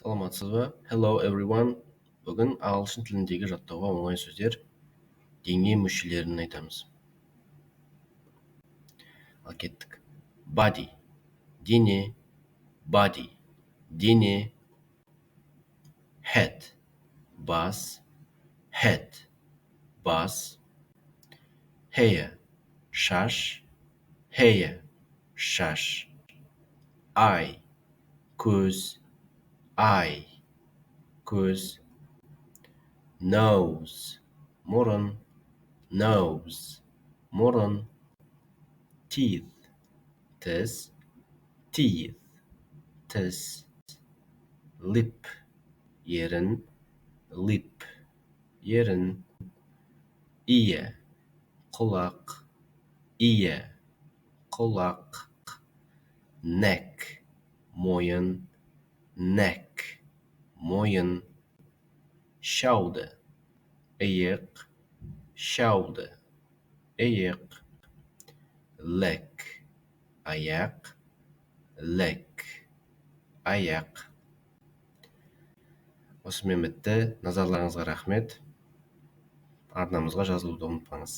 Саламатсыз ба? Hello everyone. Бүгін ағылшын тіліндегі жаттауға оңай сөздер дене мүшелерін айтамыз. Ал кеттік. Body, дене, body, дене. Head, бас, head, бас. Hair, шаш, hair, шаш. Eye, көз, eye, көз. Nose, мұрын, nose, мұрын. Teeth, тіс, teeth, тіс. Lip, ерін, lip, ерін. Ear, құлақ, ear, құлақ. Neck, мойын, neck, мойын. Shoulder, иық, shoulder, иық. Leg, аяқ, leg, аяқ. Осымен бітті. Назарларыңызға рахмет. Арнамызға жазылуды ұмытпаңыз.